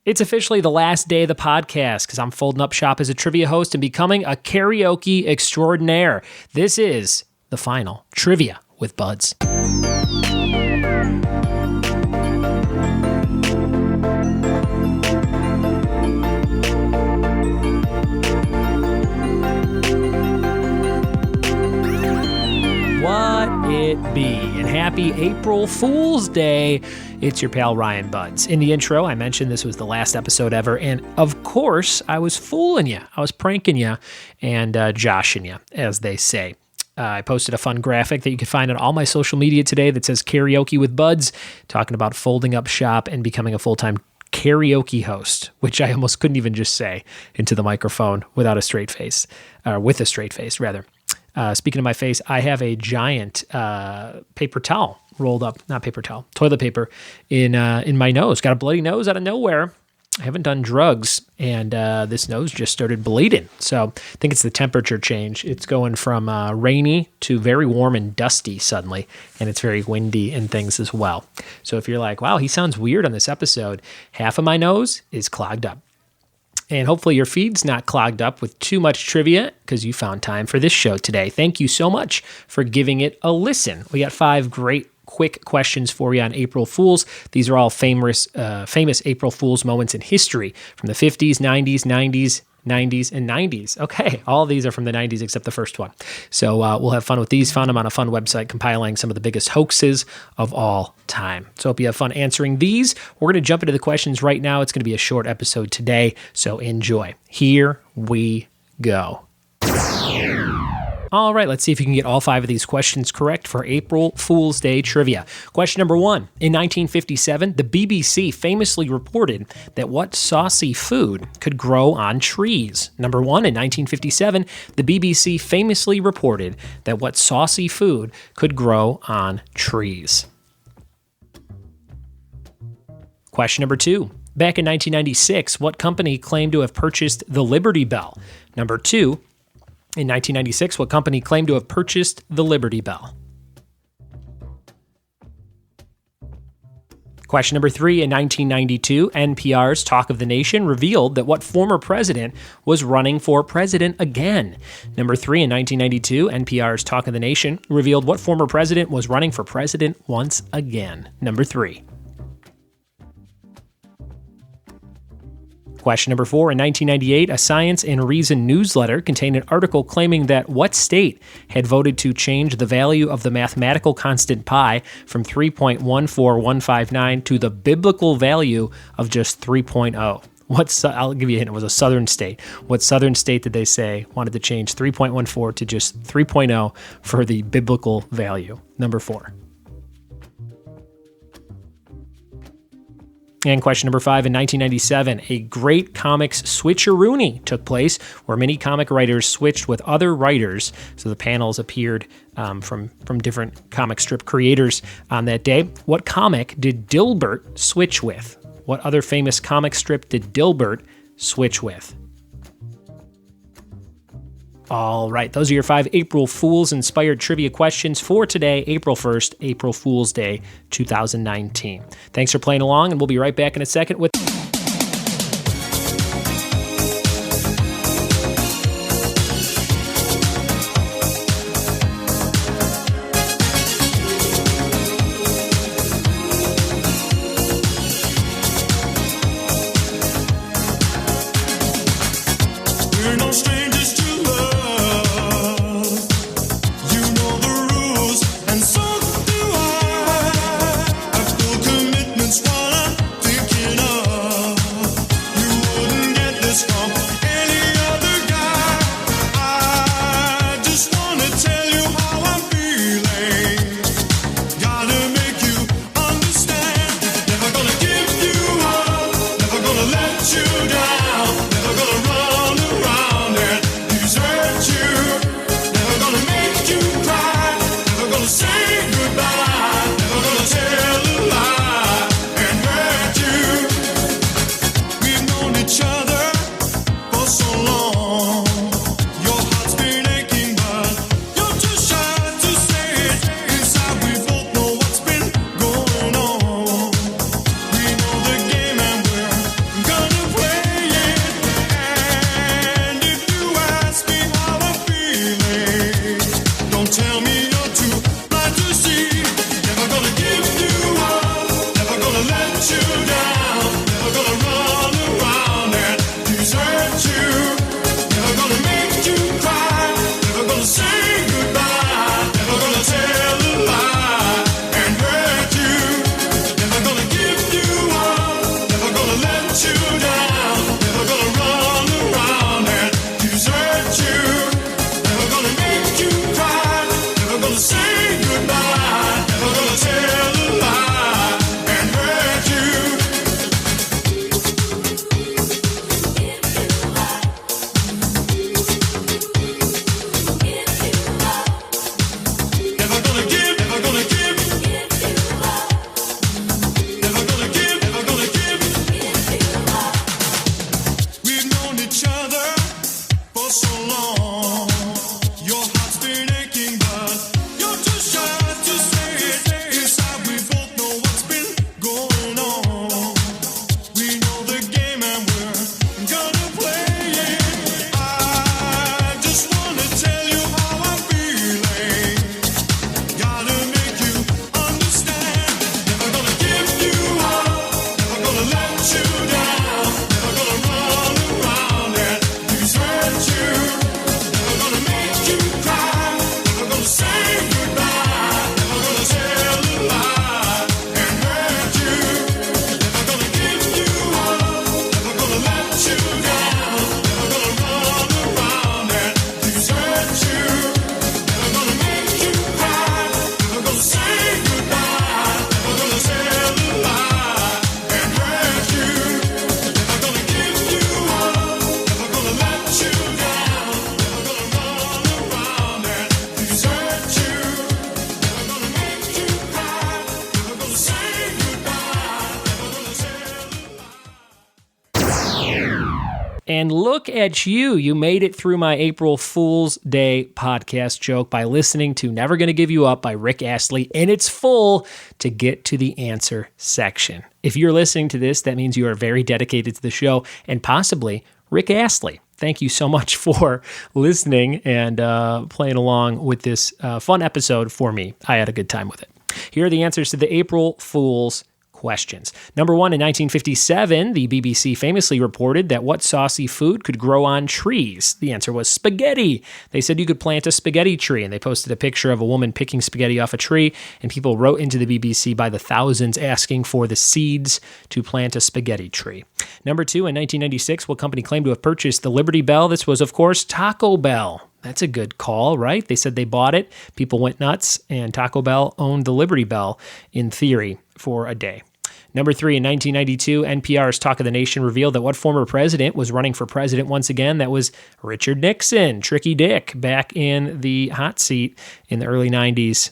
It's officially the last day of the podcast because I'm folding up shop as a trivia host and becoming a karaoke extraordinaire. This is the final Trivia with Buds. What it be? And happy April Fool's Day. It's your pal Ryan Buds. In the intro, I mentioned this was the last episode ever, and of course, I was fooling you. I was pranking you and joshing you, as they say. I posted a fun graphic that you can find on all my social media today that says Karaoke with Buds, talking about folding up shop and becoming a full-time karaoke host, which I almost couldn't even just say into the microphone without a straight face, or with a straight face, rather. Speaking of my face, I have a giant paper towel rolled up, not paper towel, toilet paper in my nose. Got a bloody nose out of nowhere. I haven't done drugs, and this nose just started bleeding. So I think it's the temperature change. It's going from rainy to very warm and dusty suddenly, and it's very windy and things as well. So if you're like, wow, he sounds weird on this episode, half of my nose is clogged up. And hopefully your feed's not clogged up with too much trivia because you found time for this show today. Thank you so much for giving it a listen. We got 5 great quick questions for you on April Fools. These are all famous April Fools moments in history from the 50s, 90s, 90s, and 90s. Okay, all of these are from the 90s except the first one. So we'll have fun with these. Found them on a fun website compiling some of the biggest hoaxes of all time. So hope you have fun answering these. We're going to jump into the questions right now. It's going to be a short episode today, so enjoy. Here we go. All right, let's see if you can get all 5 of these questions correct for April Fool's Day trivia. Question number 1. In 1957, the BBC famously reported that what saucy food could grow on trees? Number 1, in 1957, the BBC famously reported that what saucy food could grow on trees? Question number 2. Back in 1996, what company claimed to have purchased the Liberty Bell? Number 2. In 1996, what company claimed to have purchased the Liberty Bell? Question number 3. In 1992, NPR's Talk of the Nation revealed that what former president was running for president again? Number 3. In 1992, NPR's Talk of the Nation revealed what former president was running for president once again? Number 3. Question number 4. In 1998, a Science and Reason newsletter contained an article claiming that what state had voted to change the value of the mathematical constant pi from 3.14159 to the biblical value of just 3.0? I'll give you a hint. It was a southern state. What southern state did they say wanted to change 3.14 to just 3.0 for the biblical value? Number 4. And question number 5, in 1997, a great comics switcheroony took place where many comic writers switched with other writers. So the panels appeared from different comic strip creators on that day. What comic did Dilbert switch with? What other famous comic strip did Dilbert switch with? All right, those are your 5 April Fools-inspired trivia questions for today, April 1st, April Fool's Day, 2019. Thanks for playing along, and we'll be right back in a second with... Go And look at you. You made it through my April Fool's Day podcast joke by listening to Never Gonna Give You Up by Rick Astley in its full to get to the answer section. If you're listening to this, that means you are very dedicated to the show and possibly Rick Astley. Thank you so much for listening and playing along with this fun episode for me. I had a good time with it. Here are the answers to the April Fool's questions. Number one, in 1957, the BBC famously reported that what saucy food could grow on trees? The answer was spaghetti. They said you could plant a spaghetti tree, and they posted a picture of a woman picking spaghetti off a tree, and people wrote into the BBC by the thousands asking for the seeds to plant a spaghetti tree. Number two, in 1996, what company claimed to have purchased the Liberty Bell? This was, of course, Taco Bell. That's a good call, right? They said they bought it, people went nuts, and Taco Bell owned the Liberty Bell, in theory, for a day. Number three, in 1992, NPR's Talk of the Nation revealed that what former president was running for president once again? That was Richard Nixon, Tricky Dick, back in the hot seat in the early 90s.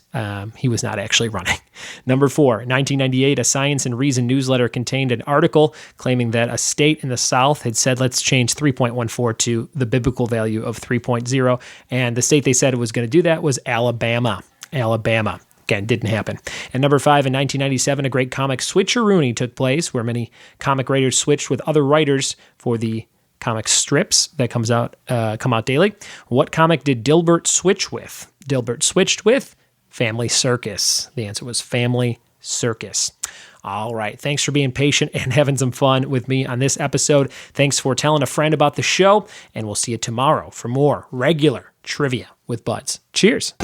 He was not actually running. Number four, 1998, a Science and Reason newsletter contained an article claiming that a state in the South had said, let's change 3.14 to the biblical value of 3.0. And the state they said it was going to do that was Alabama. Again, didn't happen. And number five, in 1997, a great comic switcheroony took place where many comic writers switched with other writers for the comic strips that come out daily. What comic did Dilbert switch with? Dilbert switched with Family Circus. The answer was Family Circus. All right. Thanks for being patient and having some fun with me on this episode. Thanks for telling a friend about the show, and we'll see you tomorrow for more regular trivia with Buds. Cheers.